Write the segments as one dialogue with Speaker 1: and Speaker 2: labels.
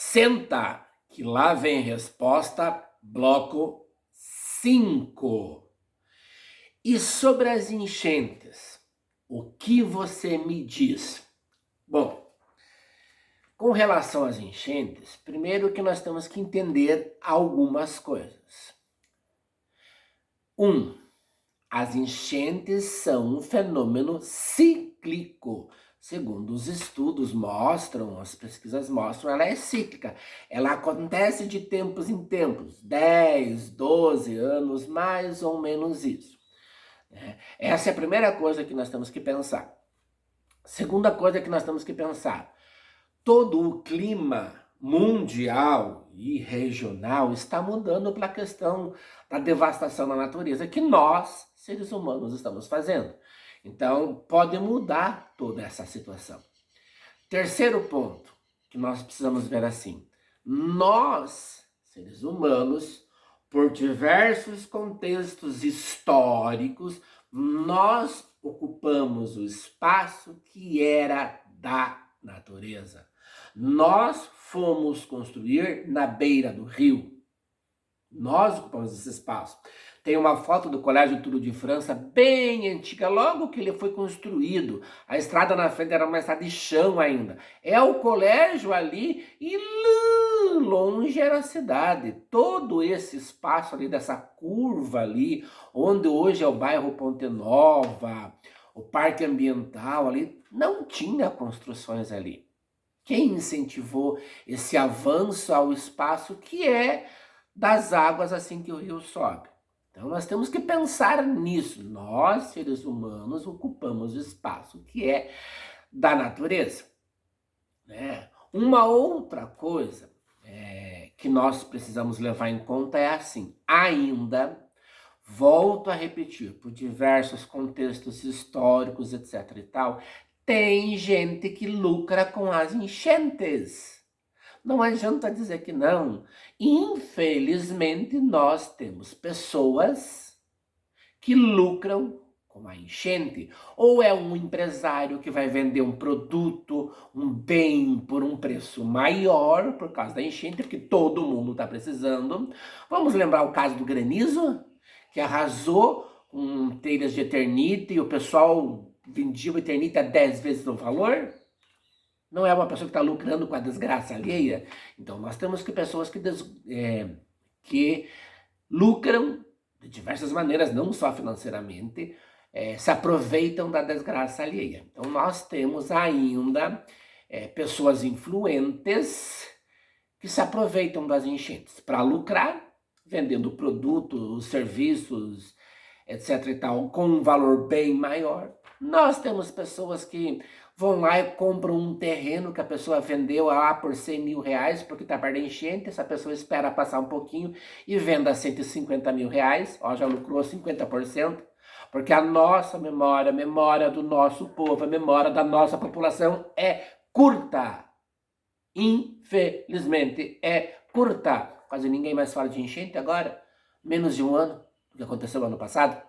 Speaker 1: Senta, que lá vem resposta, bloco 5. E sobre as enchentes, o que você me diz? Bom, com relação às enchentes, primeiro que nós temos que entender algumas coisas. As enchentes são um fenômeno cíclico. Segundo os estudos mostram, as pesquisas mostram, ela é cíclica. Ela acontece de tempos em tempos, 10, 12 anos, mais ou menos isso. Essa é a primeira coisa que nós temos que pensar. Segunda coisa que nós temos que pensar, todo o clima mundial e regional está mudando pela questão da devastação da natureza que nós, seres humanos, estamos fazendo. Então, pode mudar toda essa situação. Terceiro ponto que nós precisamos ver assim, nós, seres humanos, por diversos contextos históricos, nós ocupamos o espaço que era da natureza. Nós fomos construir na beira do rio. Nós ocupamos esse espaço. Tem uma foto do Colégio Túlio de França, bem antiga, logo que ele foi construído. A estrada na frente era uma estrada de chão ainda. É o colégio ali e lá longe era a cidade. Todo esse espaço ali, dessa curva ali, onde hoje é o bairro Ponte Nova, o Parque Ambiental ali, não tinha construções ali. Quem incentivou esse avanço ao espaço que é das águas assim que o rio sobe? Então nós temos que pensar nisso. Nós, seres humanos, ocupamos o espaço que é da natureza. Uma outra coisa que nós precisamos levar em conta é assim, ainda, volto a repetir, por diversos contextos históricos, etc e tal, tem gente que lucra com as enchentes. Não adianta dizer que não. Infelizmente, nós temos pessoas que lucram com a enchente. Ou é um empresário que vai vender um produto, um bem por um preço maior por causa da enchente, porque todo mundo está precisando. Vamos lembrar o caso do granizo, que arrasou com telhas de Eternite e o pessoal vendia o Eternite a 10 vezes o valor. Não é uma pessoa que está lucrando com a desgraça alheia. Então nós temos que pessoas que lucram de diversas maneiras, não só financeiramente, se aproveitam da desgraça alheia. Então nós temos ainda pessoas influentes que se aproveitam das enchentes para lucrar, vendendo produtos, serviços, etc e tal, com um valor bem maior. Nós temos pessoas que vão lá e compram um terreno que a pessoa vendeu lá por 100 mil reais, porque está perto da enchente, essa pessoa espera passar um pouquinho e venda a 150 mil reais, ó, já lucrou 50%, porque a nossa memória, a memória do nosso povo, a memória da nossa população é curta. Infelizmente, é curta. Quase ninguém mais fala de enchente agora, menos de um ano, o que aconteceu no ano passado.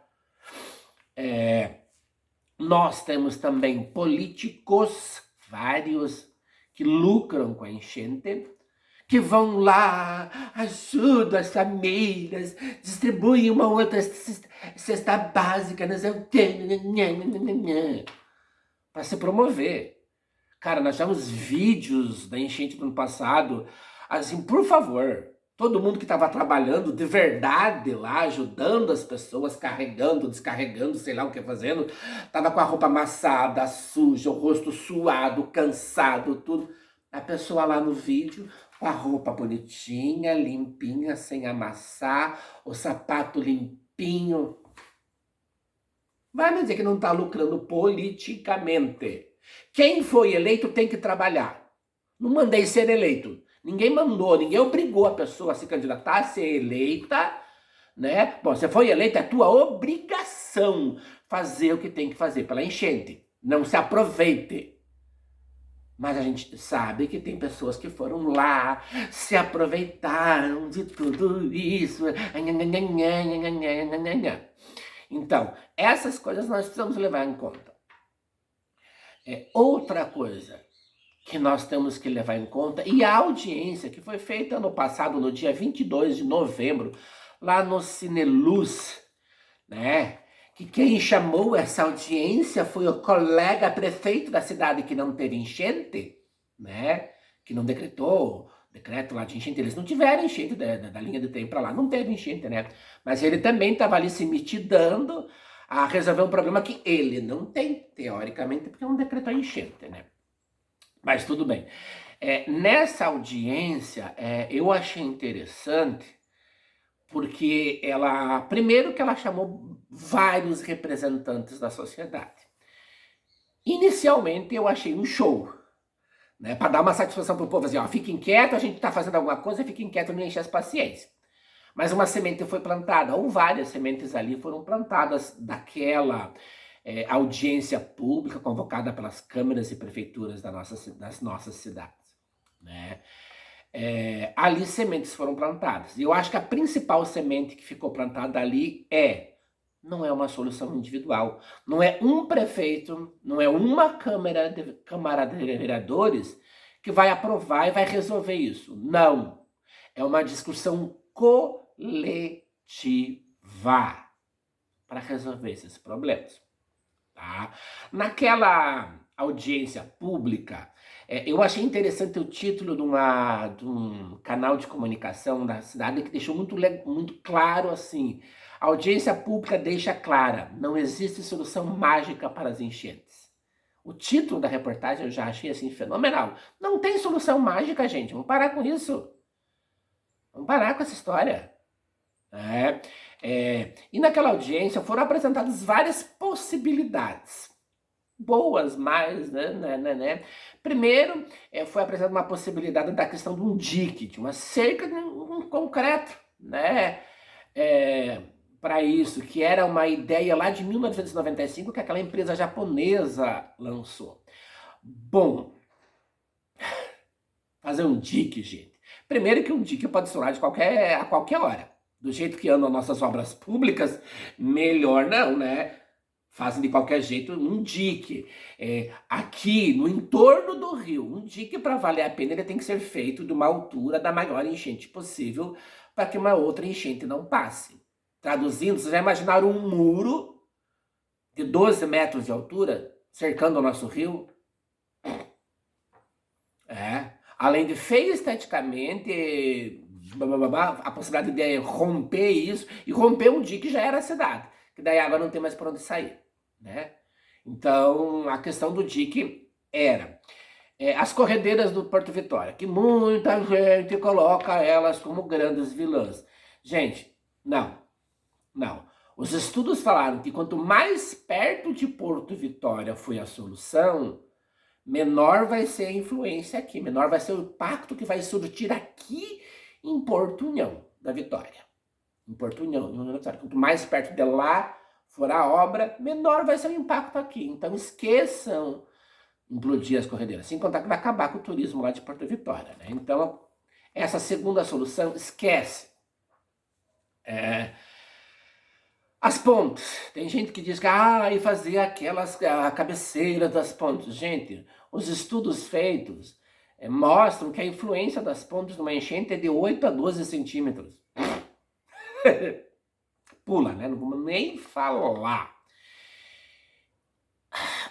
Speaker 1: Nós temos também políticos, vários, que lucram com a enchente, que vão lá, ajudam as famílias, distribuem uma outra cesta básica, não sei o quê, para se promover. Cara, nós tivemos vídeos da enchente do ano passado, assim, por favor, todo mundo que estava trabalhando de verdade lá, ajudando as pessoas, carregando, descarregando, sei lá o que fazendo, tava com a roupa amassada, suja, o rosto suado, cansado, tudo. A pessoa lá no vídeo, com a roupa bonitinha, limpinha, sem amassar, o sapato limpinho. Vai me dizer que não está lucrando politicamente. Quem foi eleito tem que trabalhar. Não mandei ser eleito. Ninguém mandou, ninguém obrigou a pessoa a se candidatar, a ser eleita, né? Bom, você foi eleita, é tua obrigação fazer o que tem que fazer pela enchente. Não se aproveite. Mas a gente sabe que tem pessoas que foram lá, se aproveitaram de tudo isso. Então, essas coisas nós precisamos levar em conta. Outra coisa, que nós temos que levar em conta, e a audiência que foi feita ano passado, no dia 22 de novembro, lá no Cineluz, né? Que quem chamou essa audiência foi o colega prefeito da cidade que não teve enchente, né? Que não decretou decreto lá de enchente. Eles não tiveram enchente da linha do trem para lá, não teve enchente, né? Mas ele também estava ali se mitidando a resolver um problema que ele não tem, teoricamente, porque não decretou enchente, né? Mas tudo bem. Nessa audiência, eu achei interessante porque ela, primeiro que ela chamou vários representantes da sociedade. Inicialmente eu achei um show, né, para dar uma satisfação pro povo, assim, ó, fiquem quietos, a gente tá fazendo alguma coisa, fiquem quietos, não enche as paciências. Mas uma semente foi plantada, ou várias sementes ali foram plantadas daquela audiência pública convocada pelas câmaras e prefeituras das nossas cidades, né? Ali sementes foram plantadas. E eu acho que a principal semente que ficou plantada ali não é uma solução individual. Não é um prefeito, não é uma Câmara de Vereadores que vai aprovar e vai resolver isso. Não. É uma discussão coletiva para resolver esses problemas. Tá? Naquela audiência pública, eu achei interessante o título de um canal de comunicação da cidade que deixou muito claro assim: a audiência pública deixa clara, não existe solução mágica para as enchentes. O título da reportagem eu já achei assim fenomenal. Não tem solução mágica, gente. Vamos parar com isso. Vamos parar com essa história. E naquela audiência foram apresentadas várias possibilidades. Boas, mas, né. Primeiro, foi apresentada uma possibilidade da questão de um dique, de uma cerca de um concreto, né, para isso, que era uma ideia lá de 1995 que aquela empresa japonesa lançou. Bom, fazer um dique, gente. Primeiro que um dique pode estourar a qualquer hora. Do jeito que andam nossas obras públicas, melhor não, né? Fazem de qualquer jeito um dique. Aqui, no entorno do rio, um dique para valer a pena, ele tem que ser feito de uma altura da maior enchente possível para que uma outra enchente não passe. Traduzindo, vocês já imaginaram um muro de 12 metros de altura cercando o nosso rio? Além de feio esteticamente, a possibilidade de romper isso, e romper um dique já era a cidade, que daí a água não tem mais por onde sair, né? Então, a questão do dique era as corredeiras do Porto Vitória, que muita gente coloca elas como grandes vilãs. Gente, não. Os estudos falaram que quanto mais perto de Porto Vitória foi a solução, menor vai ser a influência aqui, menor vai ser o impacto que vai surtir aqui em Porto União da Vitória. Em Porto União da Vitória. Quanto mais perto de lá for a obra, menor vai ser o impacto aqui. Então esqueçam implodir as corredeiras, sem contar que vai acabar com o turismo lá de Porto Vitória, né? Então, essa segunda solução, esquece. As pontes. Tem gente que diz que e fazer a cabeceira das pontes. Gente, os estudos feitos mostram que a influência das pontes numa enchente é de 8 a 12 centímetros. Pula, né? Não vamos nem falar.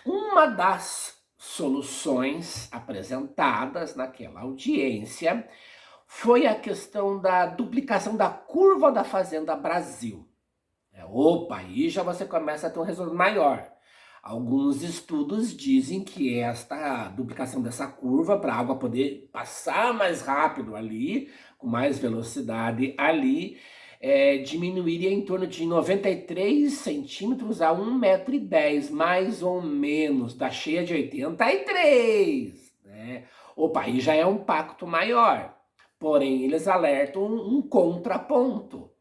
Speaker 1: Uma das soluções apresentadas naquela audiência foi a questão da duplicação da curva da Fazenda Brasil. Opa, aí já você começa a ter um resultado maior. Alguns estudos dizem que esta duplicação dessa curva, para a água poder passar mais rápido ali, com mais velocidade ali, diminuiria em torno de 93 centímetros a 1,10 m, mais ou menos, da cheia de 83, né? Opa, aí já é um impacto maior. Porém, eles alertam um contraponto.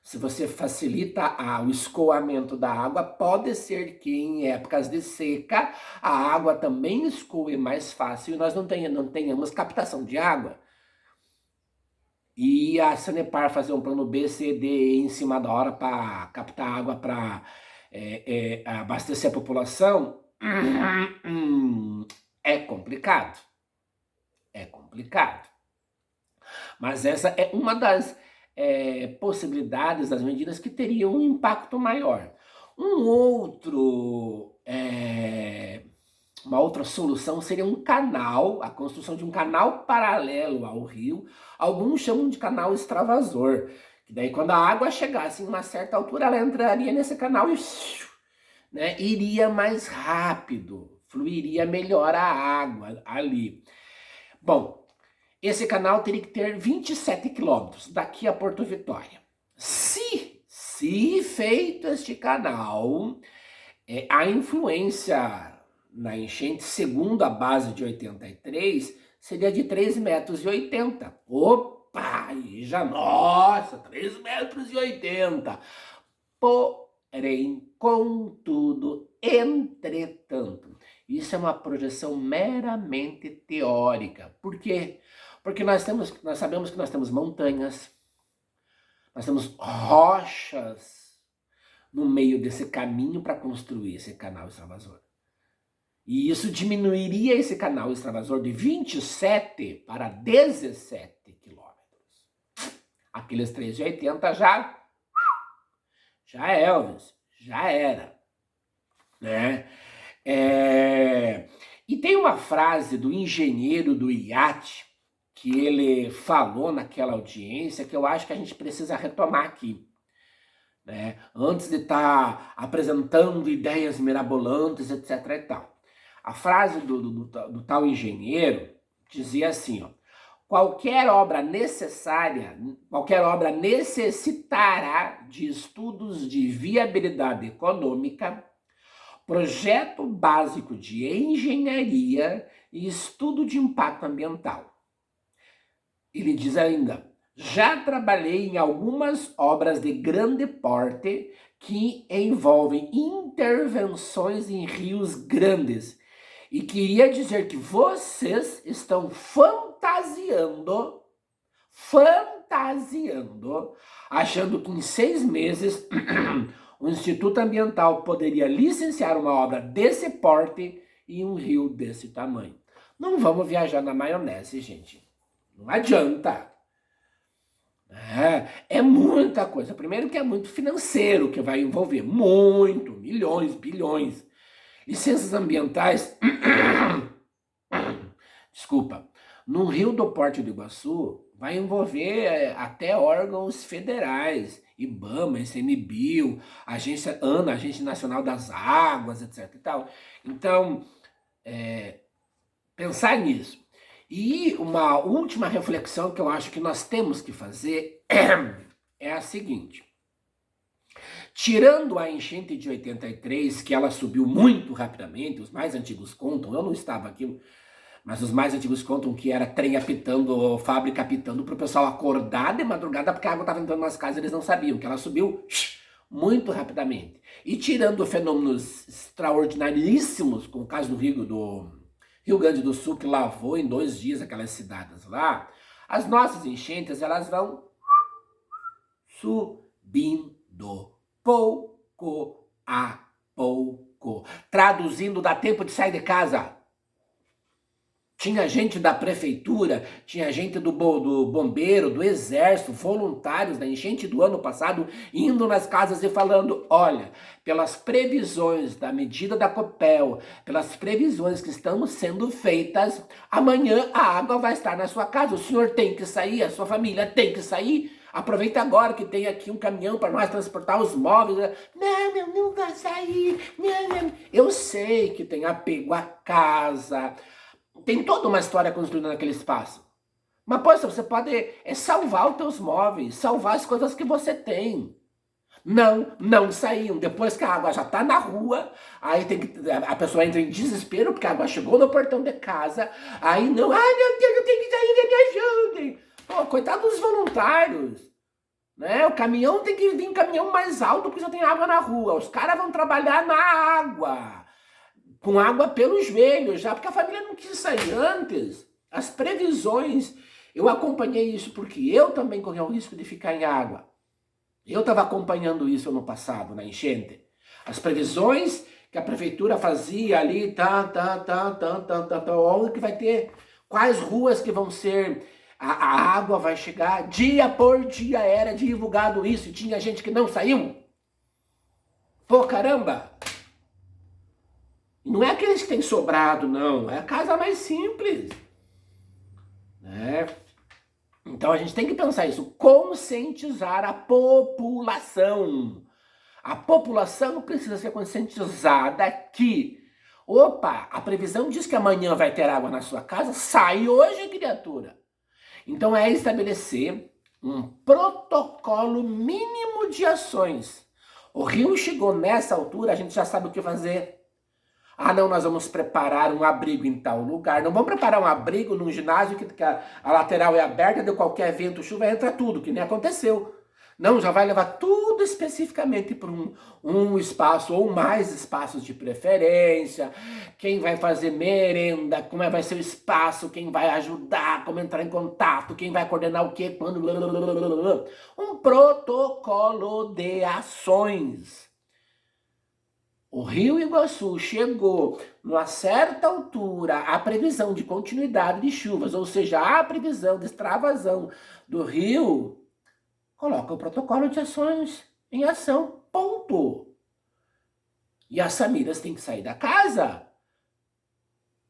Speaker 1: Se você facilita o escoamento da água, pode ser que em épocas de seca a água também escoe mais fácil e nós não tenhamos captação de água. E a Sanepar fazer um plano B, C, D em cima da hora para captar água para abastecer a população é complicado. É complicado. Mas essa é uma das possibilidades, das medidas que teriam um impacto maior. Um outro, uma outra solução seria um canal, a construção de um canal paralelo ao rio. Alguns chamam de canal extravasor, que daí quando a água chegasse em uma certa altura, ela entraria nesse canal e, né, iria mais rápido, fluiria melhor a água ali. Bom, esse canal teria que ter 27 quilômetros daqui a Porto Vitória. Se feito este canal, a influência na enchente, segundo a base de 83, seria de 3,80 metros. Opa! Aí já, nossa, 3,80 metros. Porém, contudo, entretanto, isso é uma projeção meramente teórica. Por quê? Porque nós sabemos que nós temos montanhas, nós temos rochas no meio desse caminho para construir esse canal extravasor. E isso diminuiria esse canal extravasor de 27 para 17 quilômetros. Aqueles 3,80 já é, Elvis, já era, né? E tem uma frase do engenheiro do iate que ele falou naquela audiência que eu acho que a gente precisa retomar aqui, né? Antes de estar apresentando ideias mirabolantes, etc. e tal. A frase do tal engenheiro dizia assim, ó: qualquer obra necessitará de estudos de viabilidade econômica, projeto básico de engenharia e estudo de impacto ambiental. Ele diz ainda: já trabalhei em algumas obras de grande porte que envolvem intervenções em rios grandes. E queria dizer que vocês estão fantasiando, achando que em 6 meses o Instituto Ambiental poderia licenciar uma obra desse porte em um rio desse tamanho. Não vamos viajar na maionese, gente. Não adianta. É muita coisa. Primeiro que é muito financeiro que vai envolver. Muito, milhões, bilhões. Licenças ambientais. Desculpa. No rio do Porto do Iguaçu vai envolver até órgãos federais. IBAMA, ICMBio, Agência ANA, Agência Nacional das Águas, etc. E tal. Então, pensar nisso. E uma última reflexão que eu acho que nós temos que fazer é a seguinte. Tirando a enchente de 83, que ela subiu muito rapidamente, os mais antigos contam, eu não estava aqui, mas os mais antigos contam que era trem apitando, fábrica apitando, para o pessoal acordar de madrugada, porque a água estava entrando nas casas e eles não sabiam, que ela subiu muito rapidamente. E tirando fenômenos extraordinaríssimos, como o caso do Rio Grande do Sul, que lavou em 2 dias aquelas cidades lá, as nossas enchentes, elas vão subindo pouco a pouco. Traduzindo, dá tempo de sair de casa. Tinha gente da prefeitura, tinha gente do bombeiro, do exército, voluntários da enchente do ano passado, indo nas casas e falando: olha, pelas previsões da medida da Copel, pelas previsões que estão sendo feitas, amanhã a água vai estar na sua casa, o senhor tem que sair, a sua família tem que sair, aproveita agora que tem aqui um caminhão para nós transportar os móveis. Não, eu não vou sair, não. Eu sei que tem apego à casa, tem toda uma história construída naquele espaço. Mas, poxa, você pode salvar os teus móveis, salvar as coisas que você tem. Não saíam. Depois que a água já está na rua, aí a pessoa entra em desespero, porque a água chegou no portão de casa, aí não, ai meu Deus, eu tenho que sair, me ajudem. Pô, coitado dos voluntários. Né? O caminhão tem que vir um caminhão mais alto, porque já tem água na rua. Os caras vão trabalhar na água, com água pelos joelhos já, porque a família não quis sair antes. As previsões, eu acompanhei isso porque eu também corri o risco de ficar em água. Eu estava acompanhando isso no passado, na enchente. As previsões que a prefeitura fazia ali, onde que vai ter Quais ruas que vão ser, a água vai chegar, dia por dia era divulgado isso, e tinha gente que não saiu. Pô, caramba! Não é aqueles que têm sobrado, não, é a casa mais simples, né? Então a gente tem que pensar isso, conscientizar a população. A população precisa ser conscientizada que, opa, a previsão diz que amanhã vai ter água na sua casa, sai hoje, criatura. Então é estabelecer um protocolo mínimo de ações. O rio chegou nessa altura, a gente já sabe o que fazer. Ah, não, nós vamos preparar um abrigo em tal lugar. Não vamos preparar um abrigo num ginásio que a lateral é aberta, deu qualquer vento, chuva, entra tudo, que nem aconteceu. Não, já vai levar tudo especificamente para um espaço ou mais espaços de preferência. Quem vai fazer merenda, como vai ser o espaço, quem vai ajudar, como entrar em contato, quem vai coordenar o quê, quando. Um protocolo de ações. O Rio Iguaçu chegou numa certa altura a previsão de continuidade de chuvas, ou seja, a previsão de extravasão do rio, coloca o protocolo de ações em ação, ponto. E as famílias têm que sair da casa.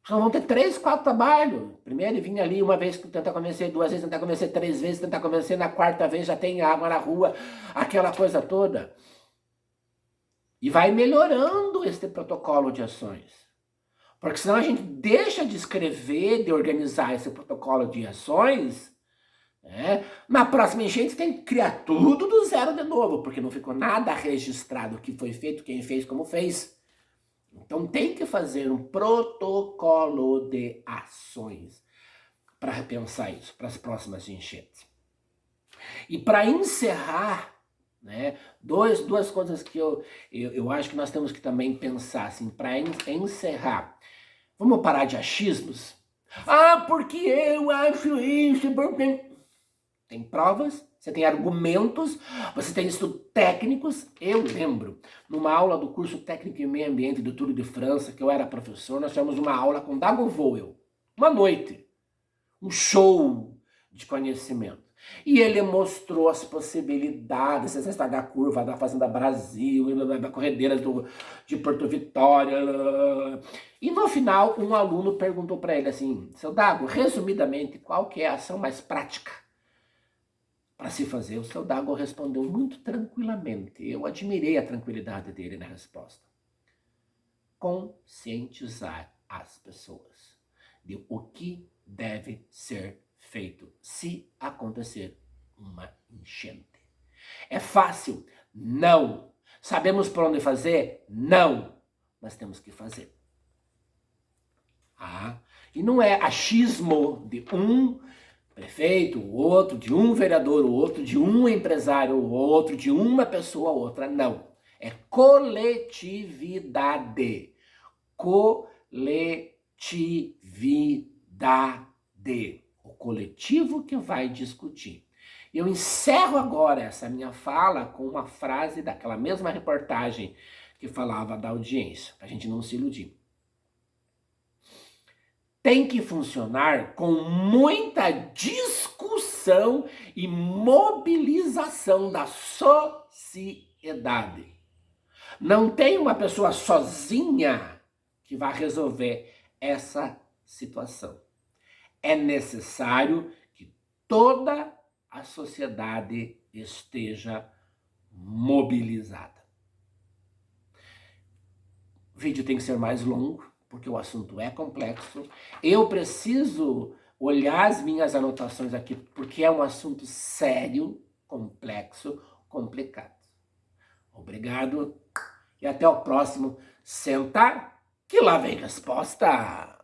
Speaker 1: Já vão ter 3, 4 trabalhos. Primeiro vinha ali uma vez tentar convencer, 2 vezes tentar convencer, 3 vezes tentar convencer, na 4ª vez já tem água na rua, aquela coisa toda. E vai melhorando este protocolo de ações. Porque senão a gente deixa de escrever, de organizar esse protocolo de ações, né? Na próxima enchente tem que criar tudo do zero de novo, porque não ficou nada registrado o que foi feito, quem fez, como fez. Então tem que fazer um protocolo de ações para repensar isso, para as próximas enchentes. E para encerrar, né, duas coisas que eu acho que nós temos que também pensar, assim, para encerrar. Vamos parar de achismos? Ah, porque eu acho isso, porque... Tem provas, você tem argumentos, você tem estudos técnicos. Eu lembro, numa aula do curso Técnico em Meio Ambiente do Tour de França, que eu era professor, nós tivemos uma aula com Dago Voel, uma noite, um show de conhecimento. E ele mostrou as possibilidades, essa história da curva da Fazenda Brasil, da corredeira de Porto Vitória. E no final, um aluno perguntou para ele assim, seu Dago, resumidamente, qual que é a ação mais prática para se fazer? O seu Dago respondeu muito tranquilamente. Eu admirei a tranquilidade dele na resposta. Conscientizar as pessoas de o que deve ser feito se acontecer uma enchente. É fácil? Não. Sabemos por onde fazer? Não. Mas temos que fazer. E não é achismo de um prefeito, o outro de um vereador, o outro de um empresário, o outro de uma pessoa, outra, não. É coletividade. Coletividade. O coletivo que vai discutir. Eu encerro agora essa minha fala com uma frase daquela mesma reportagem que falava da audiência, para a gente não se iludir. Tem que funcionar com muita discussão e mobilização da sociedade. Não tem uma pessoa sozinha que vai resolver essa situação. É necessário que toda a sociedade esteja mobilizada. O vídeo tem que ser mais longo, porque o assunto é complexo. Eu preciso olhar as minhas anotações aqui, porque é um assunto sério, complexo, complicado. Obrigado e até o próximo. Senta, que lá vem resposta.